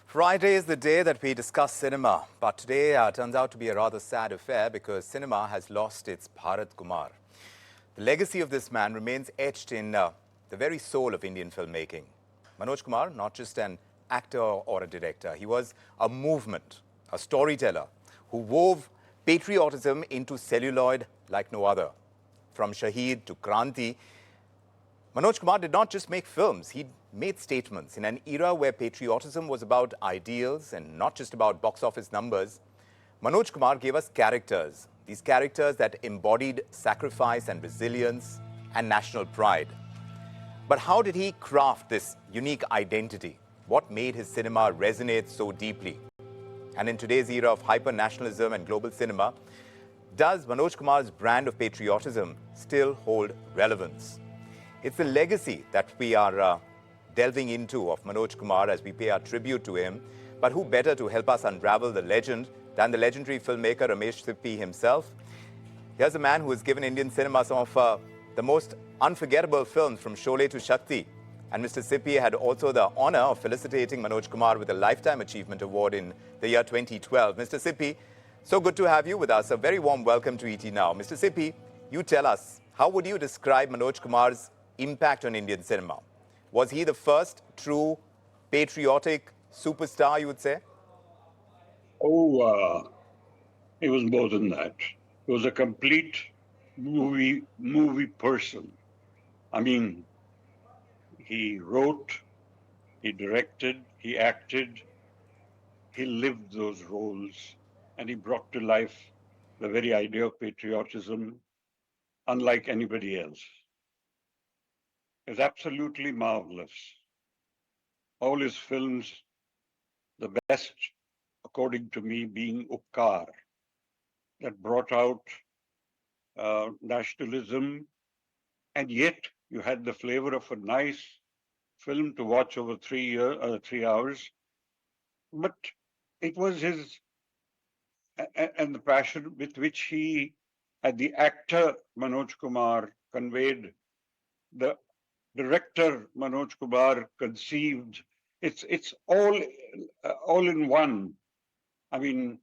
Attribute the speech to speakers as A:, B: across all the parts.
A: Friday is the day that we discuss cinema, but today turns out to be a rather sad affair because cinema has lost its Bharat Kumar. The legacy of this man remains etched in the very soul of Indian filmmaking. Manoj Kumar, not just an actor or a director, he was a movement, a storyteller who wove patriotism into celluloid like no other. From Shaheed to Kranti, Manoj Kumar did not just make films, he made statements. In an era where patriotism was about ideals and not just about box office numbers, Manoj Kumar gave us characters, these characters that embodied sacrifice and resilience and national pride. But how did he craft this unique identity? What made his cinema resonate so deeply? And in today's era of hyper-nationalism and global cinema, does Manoj Kumar's brand of patriotism still hold relevance? It's the legacy that we are delving into of Manoj Kumar as we pay our tribute to him. But who better to help us unravel the legend than the legendary filmmaker Ramesh Sippy himself? Here's a man who has given Indian cinema some of the most unforgettable films from Sholay to Shakti. And Mr. Sippy had also the honor of felicitating Manoj Kumar with a Lifetime Achievement Award in the year 2012. Mr. Sippy, so good to have you with us. A very warm welcome to ET Now. Mr. Sippy, you tell us, how would you describe Manoj Kumar's impact on Indian cinema? Was he the first true patriotic superstar, you would say?
B: Oh, he was more than that. He was a complete movie person. I mean, he wrote, he directed, he acted, he lived those roles, and he brought to life the very idea of patriotism, unlike anybody else. It was absolutely marvelous. All his films, the best, according to me, being Upkar, that brought out nationalism, and yet you had the flavor of a nice film to watch over 3 hours. But it was his and the passion with which he, as the actor Manoj Kumar, conveyed, the director Manoj Kumar conceived. It's all in one. I mean,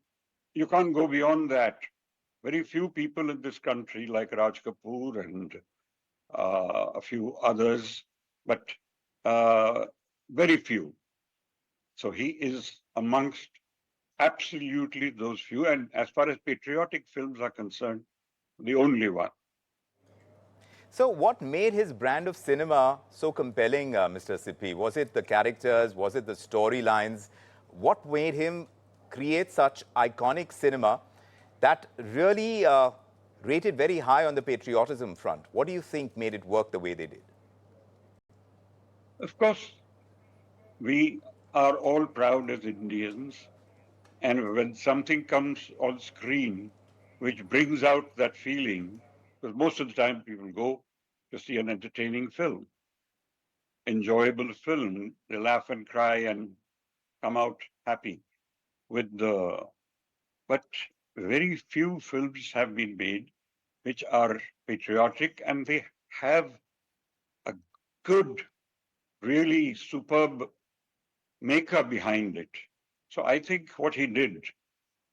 B: you can't go beyond that. Very few people in this country, like Raj Kapoor and a few others, but very few. So he is amongst absolutely those few. And as far as patriotic films are concerned, the only one.
A: So what made his brand of cinema so compelling, Mr. Sippy? Was it the characters? Was it the storylines? What made him create such iconic cinema that really rated very high on the patriotism front? What do you think made it work the way they did?
B: Of course, we are all proud as Indians. And when something comes on screen which brings out that feeling, because most of the time people go to see an entertaining film, enjoyable film, they laugh and cry and come out happy with the. But very few films have been made which are patriotic and they have a good, really superb maker behind it. So I think what he did.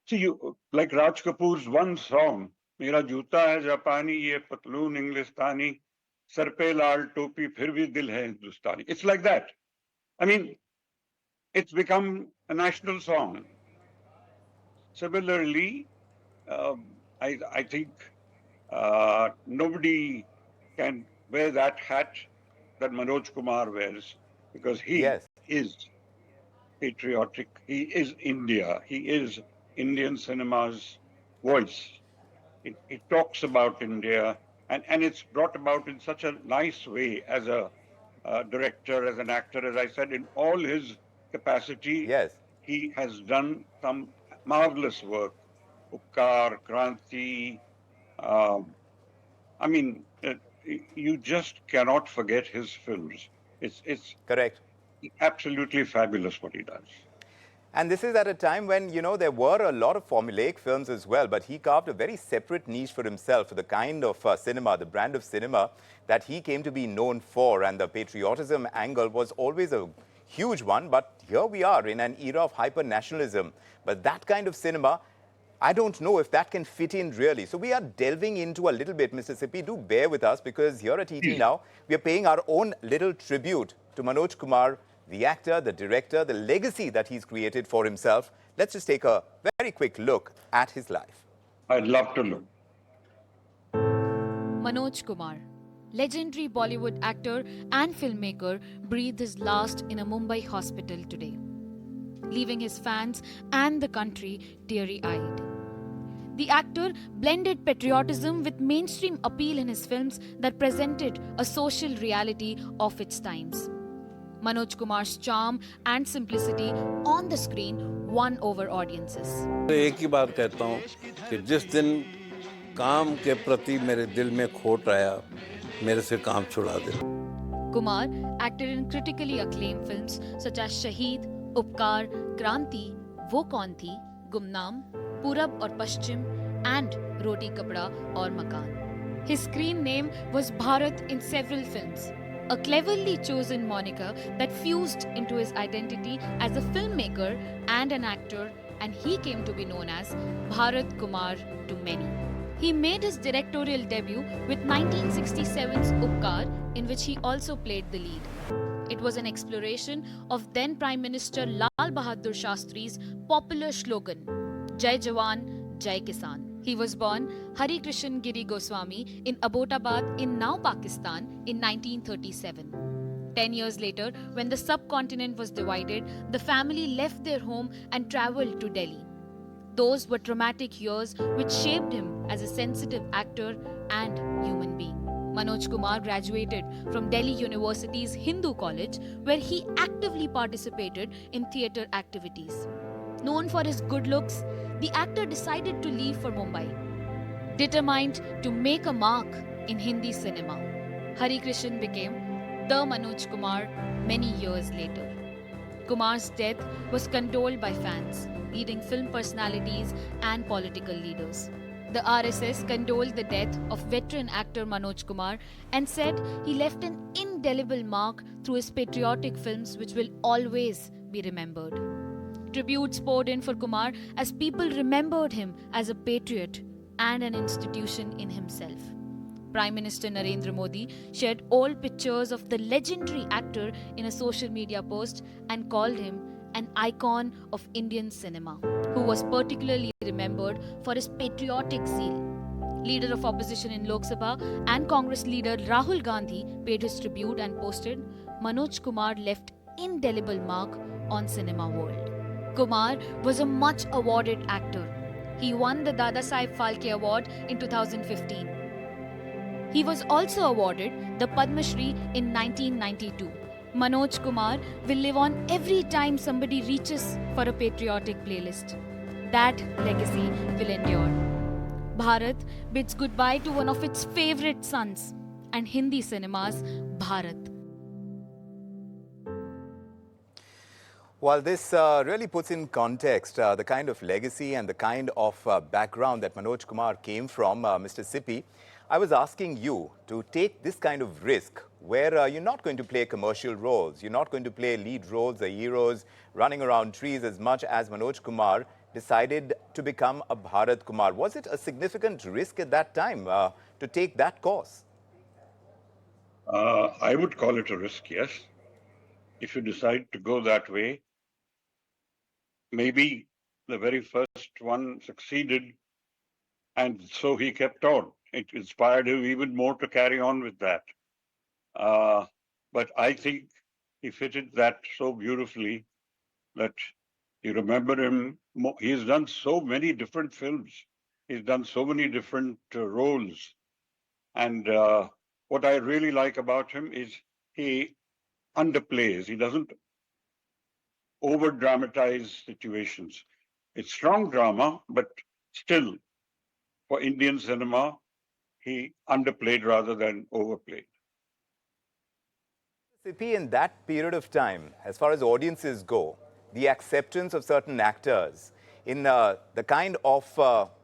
B: See, you like Raj Kapoor's one song, "Mera Juta hai Japani, ye patloon Englistani, sar pe laal topi, phir bhi dil hai Hindustani." It's like that. I mean, it's become a national song. Similarly, I think nobody can wear that hat that Manoj Kumar wears because he
A: Yes.
B: is patriotic. He is India. He is Indian cinema's voice. It talks about India, and it's brought about in such a nice way as a director, as an actor, as I said, in all his capacity,
A: Yes.
B: he has done some marvelous work. Upkar, Kranti. I mean, you just cannot forget his films. It's
A: Correct.
B: absolutely fabulous what he does.
A: And this is at a time when, you know, there were a lot of formulaic films as well, but he carved a very separate niche for himself, for the kind of cinema, the brand of cinema that he came to be known for. And the patriotism angle was always a huge one, but here we are in an era of hyper-nationalism. But that kind of cinema, I don't know if that can fit in really. So we are delving into a little bit, Mr. Sippy. Do bear with us because here at ET Now, we are paying our own little tribute to Manoj Kumar, the actor, the director, the legacy that he's created for himself. Let's just take a very quick look at his life.
B: I'd love to look.
C: Manoj Kumar, legendary Bollywood actor and filmmaker, breathed his last in a Mumbai hospital today, leaving his fans and the country teary-eyed. The actor blended patriotism with mainstream appeal in his films that presented a social reality of its times. Manoj Kumar's charm and simplicity on the screen won over audiences.
D: एक ही बात कहता हूँ कि जिस दिन काम के प्रति मेरे दिल में खोट आया, मेरे से काम छुड़ा दे.
C: Kumar acted in critically acclaimed films such as Shaheed, Upkar, Kranti, Wo Kaun Thi, Gumnaam, Purab or Paschim, and Roti Kapda or Makan. His screen name was Bharat in several films, a cleverly chosen moniker that fused into his identity as a filmmaker and an actor, and he came to be known as Bharat Kumar to many. He made his directorial debut with 1967's Upkar, in which he also played the lead. It was an exploration of then Prime Minister Lal Bahadur Shastri's popular slogan, Jai Jawan, Jai Kisan. He was born Hari Krishan Giri Goswami in Abbottabad in now Pakistan in 1937. 10 years later, when the subcontinent was divided, the family left their home and travelled to Delhi. Those were traumatic years which shaped him as a sensitive actor and human being. Manoj Kumar graduated from Delhi University's Hindu College, where he actively participated in theatre activities. Known for his good looks, the actor decided to leave for Mumbai, determined to make a mark in Hindi cinema. Hari Krishan became the Manoj Kumar many years later. Kumar's death was condoled by fans, leading film personalities and political leaders. The RSS condoled the death of veteran actor Manoj Kumar and said he left an indelible mark through his patriotic films which will always be remembered. Tributes poured in for Kumar as people remembered him as a patriot and an institution in himself. Prime Minister Narendra Modi shared old pictures of the legendary actor in a social media post and called him an icon of Indian cinema, who was particularly remembered for his patriotic zeal. Leader of opposition in Lok Sabha and Congress leader Rahul Gandhi paid his tribute and posted, "Manoj Kumar left indelible mark on cinema world." Kumar was a much awarded actor. He won the Dada Saheb Phalke Award in 2015. He was also awarded the Padma Shri in 1992. Manoj Kumar will live on every time somebody reaches for a patriotic playlist. That legacy will endure. Bharat bids goodbye to one of its favorite sons and Hindi cinema's Bharat.
A: Well, this really puts in context the kind of legacy and the kind of background that Manoj Kumar came from, Mr. Sippy. I was asking you to take this kind of risk where you're not going to play commercial roles, you're not going to play lead roles or heroes running around trees as much as Manoj Kumar decided to become a Bharat Kumar. Was it a significant risk at that time to take that course?
B: I would call it a risk, yes. If you decide to go that way, maybe the very first one succeeded, and so he kept on. It inspired him even more to carry on with that. But I think he fitted that so beautifully that you remember him. He's done so many different films. He's done so many different roles. And what I really like about him is he underplays. He doesn't over dramatize situations. It's strong drama, but still, for Indian cinema, he underplayed rather than overplayed.
A: Sippy, in that period of time, as far as audiences go, the acceptance of certain actors, in the kind of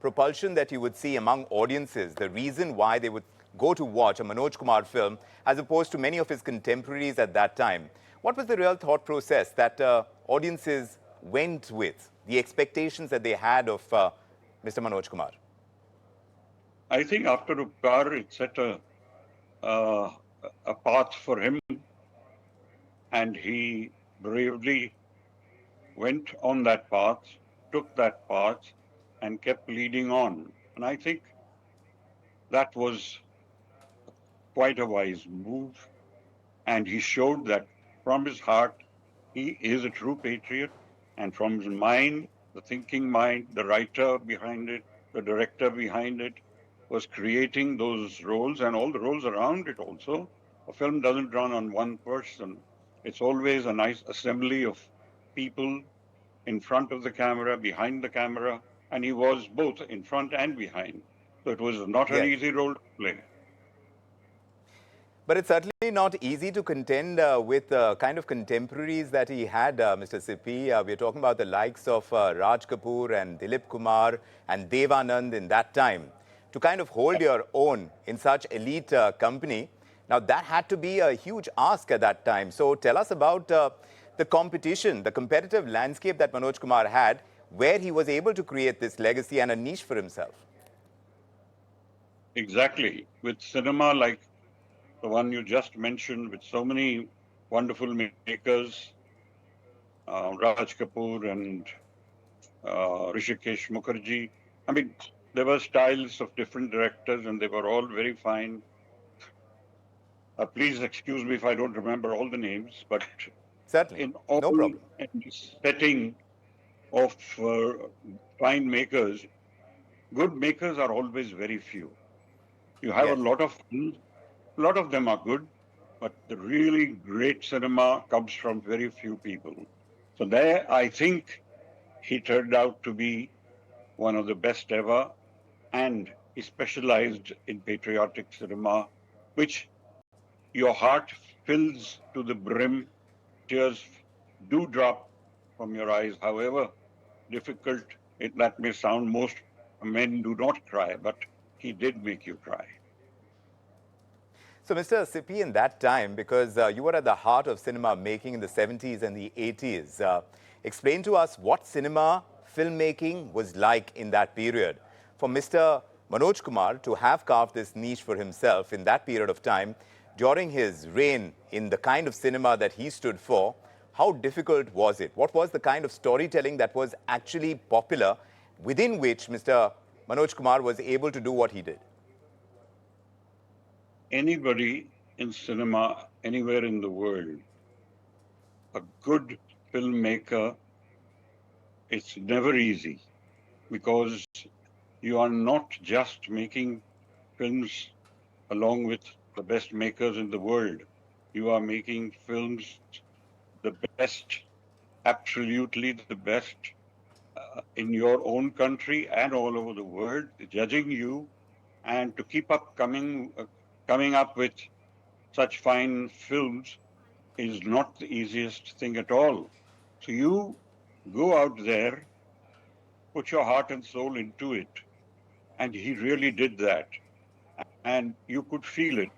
A: propulsion that you would see among audiences, the reason why they would go to watch a Manoj Kumar film as opposed to many of his contemporaries at that time. What was the real thought process that audiences went with, the expectations that they had of Mr. Manoj Kumar?
B: I think after Upkar, it set uh, a path for him, and he bravely went on that path, took that path, and kept leading on. And I think that was quite a wise move. And he showed that from his heart, he is a true patriot. And from his mind, the thinking mind, the writer behind it, the director behind it, was creating those roles and all the roles around it also. A film doesn't run on one person. It's always a nice assembly of people in front of the camera, behind the camera, and he was both in front and behind. So it was not an
A: Yes.
B: easy role to play.
A: But it's certainly not easy to contend with kind of contemporaries that he had, Mr. Sippy. We're talking about the likes of Raj Kapoor and Dilip Kumar and Devanand in that time. To kind of hold your own in such elite company, now that had to be a huge ask at that time. So tell us about the competition, the competitive landscape that Manoj Kumar had, where he was able to create this legacy and a niche for himself.
B: Exactly. With cinema like the one you just mentioned, with so many wonderful makers, Raj Kapoor and Rishikesh Mukherjee. I mean, there were styles of different directors and they were all very fine. Please excuse me if I don't remember all the names, but
A: Certainly,
B: in all
A: no problem.
B: setting of fine makers, good makers are always very few. You have
A: Yes.
B: a lot of fun. A lot of them are good, but the really great cinema comes from very few people. So there, I think he turned out to be one of the best ever, and he specialized in patriotic cinema, which your heart fills to the brim. Tears do drop from your eyes, however difficult that may sound. Most men do not cry, but he did make you cry.
A: So, Mr. Sippy, in that time, because you were at the heart of cinema making in the 70s and the 80s, explain to us what cinema filmmaking was like in that period. For Mr. Manoj Kumar to have carved this niche for himself in that period of time, during his reign in the kind of cinema that he stood for, how difficult was it? What was the kind of storytelling that was actually popular, within which Mr. Manoj Kumar was able to do what he did?
B: Anybody in cinema anywhere in the world, a good filmmaker, it's never easy because you are not just making films along with the best makers in the world. You are making films the best, absolutely the best in your own country and all over the world, judging you, and to keep up coming up with such fine films is not the easiest thing at all. So you go out there, put your heart and soul into it. And he really did that. And you could feel it.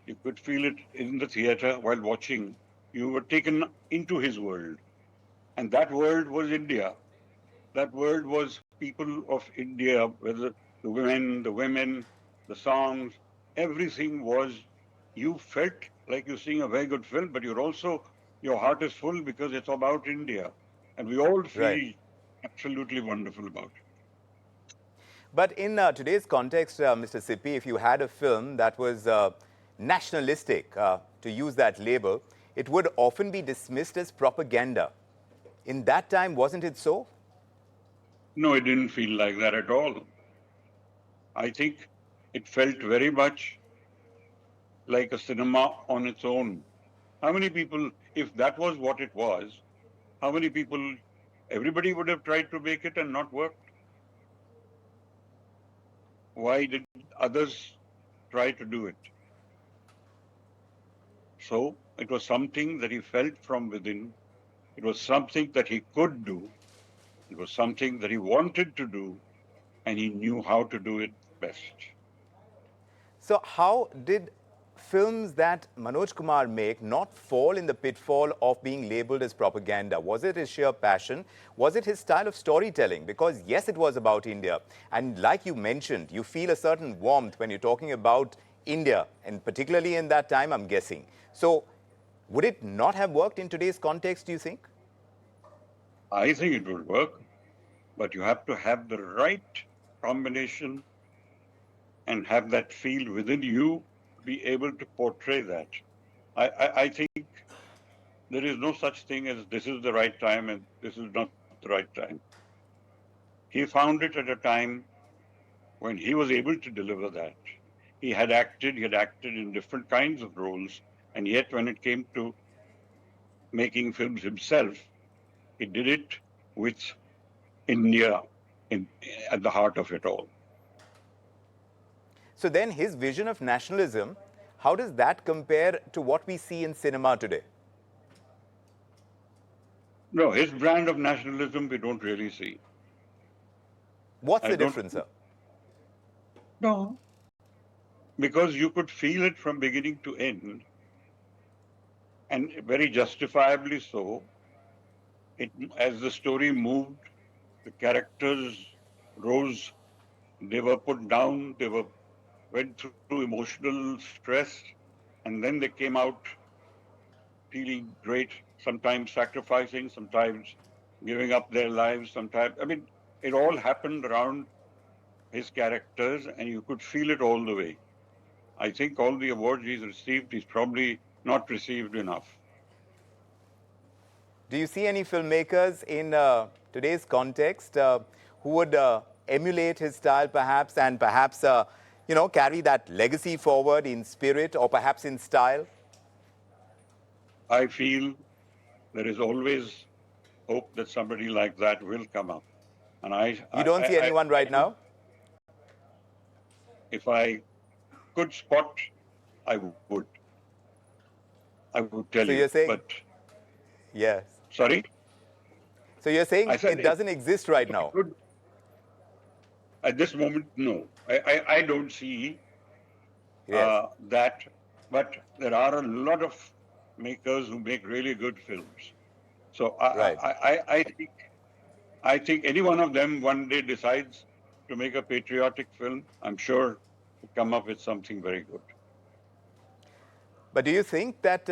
B: You could feel it in the theater while watching. You were taken into his world. And that world was India. That world was people of India, whether the women, the songs, everything was, you felt like you're seeing a very good film, but you're also, your heart is full because it's about India. And we all
A: Right.
B: feel absolutely wonderful about it.
A: But in today's context, Mr. Sippy, if you had a film that was nationalistic, to use that label, it would often be dismissed as propaganda. In that time, wasn't it so?
B: No, it didn't feel like that at all. I think it felt very much like a cinema on its own. How many people, if that was what it was, how many people, everybody would have tried to make it and not worked? Why did others try to do it? So it was something that he felt from within. It was something that he could do. It was something that he wanted to do, and he knew how to do it best.
A: So how did films that Manoj Kumar make not fall in the pitfall of being labeled as propaganda? Was it his sheer passion? Was it his style of storytelling? Because yes, it was about India. And like you mentioned, you feel a certain warmth when you're talking about India, and particularly in that time, I'm guessing. So would it not have worked in today's context, do you think?
B: I think it will work, but you have to have the right combination and have that feel within you to be able to portray that. I think there is no such thing as this is the right time and this is not the right time. He found it at a time when he was able to deliver that. He had acted in different kinds of roles, and yet when it came to making films himself, he did it with India at the heart of it all.
A: So then his vision of nationalism, how does that compare to what we see in cinema today?
B: No, his brand of nationalism we don't really see.
A: What's
B: I
A: the
B: don't
A: difference, sir?
B: know, because you could feel it from beginning to end, and very justifiably so. As the story moved, the characters rose, they were put down, went through emotional stress, and then they came out feeling great, sometimes sacrificing, sometimes giving up their lives, sometimes, it all happened around his characters, and you could feel it all the way. I think all the awards he's received, he's probably not received enough.
A: Do you see any filmmakers in today's context who would emulate his style perhaps and perhaps, carry that legacy forward in spirit or perhaps in style?
B: I feel there is always hope that somebody like that will come up. And
A: You don't see anyone right now?
B: if I could spot, I would. I would tell
A: So
B: you.
A: you're saying,
B: But
A: yes.
B: sorry?
A: So you're saying
B: I said
A: it doesn't exist right
B: if I
A: now?
B: could, at this moment, no. I don't see
A: Yes.
B: that, but there are a lot of makers who make really good films. So
A: Right.
B: I think any one of them one day decides to make a patriotic film, I'm sure will come up with something very good.
A: But do you think that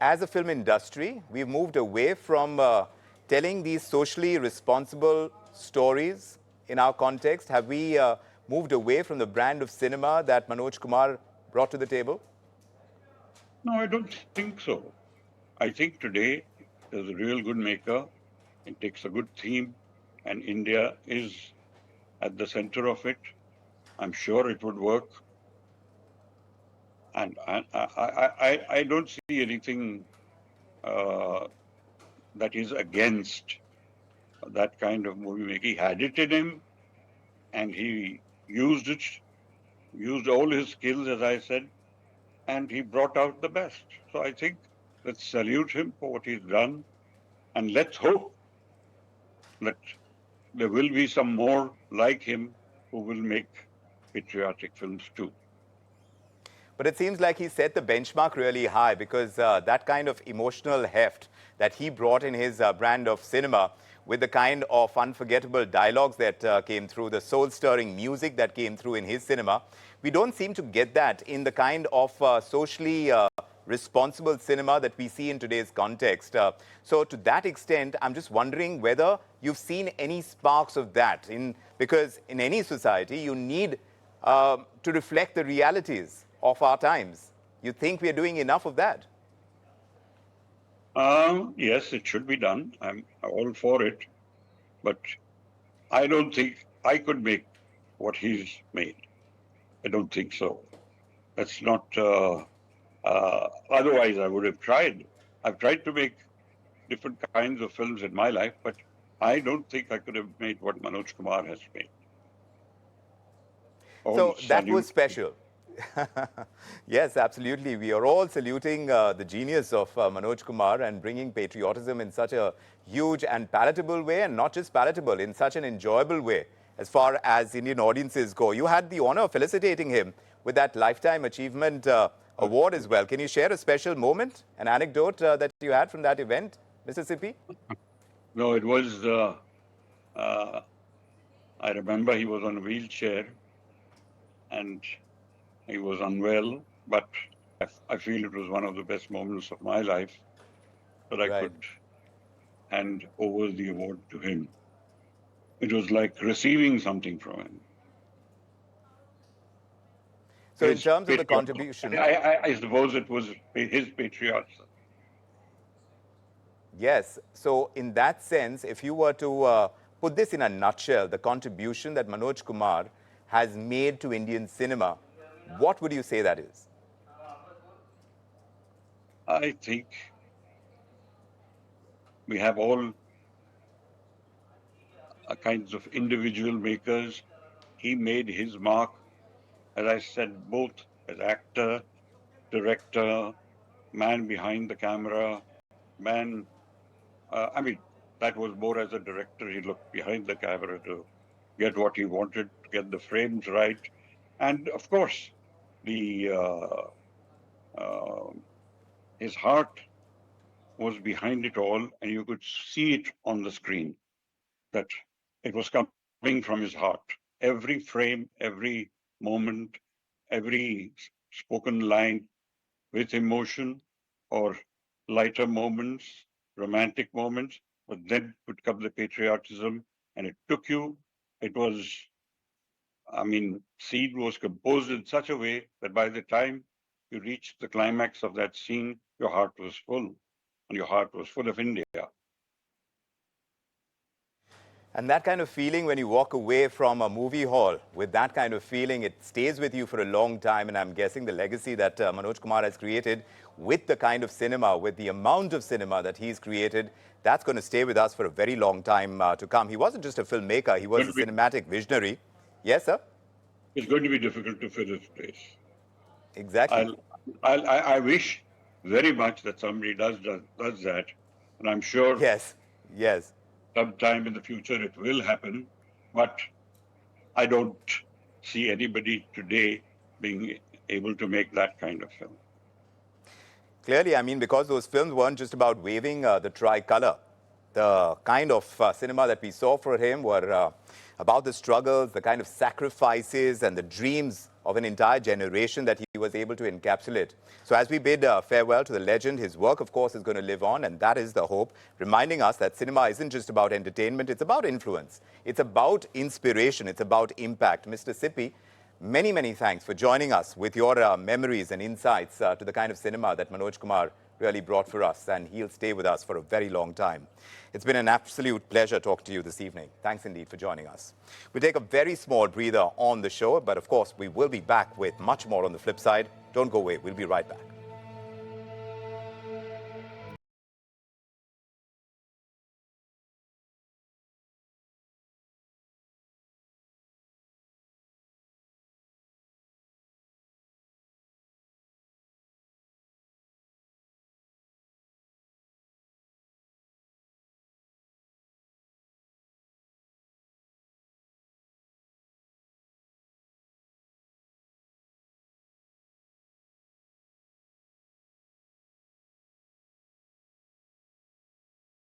A: as a film industry, we've moved away from telling these socially responsible stories in our context? Have we moved away from the brand of cinema that Manoj Kumar brought to the table?
B: No, I don't think so. I think today there's a real good maker. It takes a good theme, and India is at the center of it. I'm sure it would work. And I don't see anything that is against that kind of movie making. He had it in him, and he used it, used all his skills, as I said, and he brought out the best. So I think let's salute him for what he's done, and let's hope that there will be some more like him who will make patriotic films too.
A: But it seems like he set the benchmark really high because that kind of emotional heft that he brought in his brand of cinema with the kind of unforgettable dialogues that came through, the soul-stirring music that came through in his cinema, we don't seem to get that in the kind of socially responsible cinema that we see in today's context. So to that extent, I'm just wondering whether you've seen any sparks of that, because in any society, you need to reflect the realities of our times. You think we are doing enough of that?
B: Yes, it should be done. I'm all for it. But I don't think I could make what he's made. I don't think so. That's not, otherwise I would have tried. I've tried to make different kinds of films in my life, but I don't think I could have made what Manoj Kumar has made.
A: So that was special. Yes, absolutely. We are all saluting the genius of Manoj Kumar and bringing patriotism in such a huge and palatable way, and not just palatable, in such an enjoyable way as far as Indian audiences go. You had the honor of felicitating him with that Lifetime Achievement Award as well. Can you share a special moment, an anecdote that you had from that event, Mr. Sippy?
B: No, it was, I remember he was on a wheelchair and he was unwell, but I feel it was one of the best moments of my life that I
A: Right.
B: could hand over the award to him. It was like receiving something from him.
A: So in
B: His
A: terms of the
B: patriotism.
A: contribution,
B: I suppose it was his patriotism.
A: yes. So in that sense, if you were to put this in a nutshell, the contribution that Manoj Kumar has made to Indian cinema, what would you say that is?
B: I think we have all kinds of individual makers. He made his mark, as I said, both as actor, director, man behind the camera, man. I mean, that was more as a director. He looked behind the camera to get what he wanted, to get the frames right. And of course, the his heart was behind it all, and you could see it on the screen that it was coming from his heart. Every frame, every moment, every spoken line with emotion or lighter moments, romantic moments, but then would come the patriotism, and it took you. It was, I mean, scene was composed in such a way that by the time you reached the climax of that scene, your heart was full, and your heart was full of India.
A: And that kind of feeling when you walk away from a movie hall with that kind of feeling, it stays with you for a long time. And I'm guessing the legacy that Manoj Kumar has created with the kind of cinema, with the amount of cinema that he's created, that's going to stay with us for a very long time to come. He wasn't just a filmmaker, he was a cinematic visionary. Yes, sir?
B: It's going to be difficult to fill his place.
A: Exactly.
B: I wish very much that somebody does that, and I'm sure
A: Yes, yes.
B: sometime in the future it will happen. But I don't see anybody today being able to make that kind of film.
A: Clearly, I mean, because those films weren't just about waving the tricolor. The kind of cinema that we saw for him were about the struggles, the kind of sacrifices and the dreams of an entire generation that he was able to encapsulate. So as we bid farewell to the legend, his work, of course, is going to live on, and that is the hope, reminding us that cinema isn't just about entertainment, it's about influence. It's about inspiration. It's about impact. Mr. Sippy, many, many thanks for joining us with your memories and insights to the kind of cinema that Manoj Kumar really brought for us, and he'll stay with us for a very long time. It's been an absolute pleasure talking to you this evening. Thanks indeed for joining us. We'll take a very small breather on the show, but of course, we will be back with much more on the flip side. Don't go away. We'll be right back.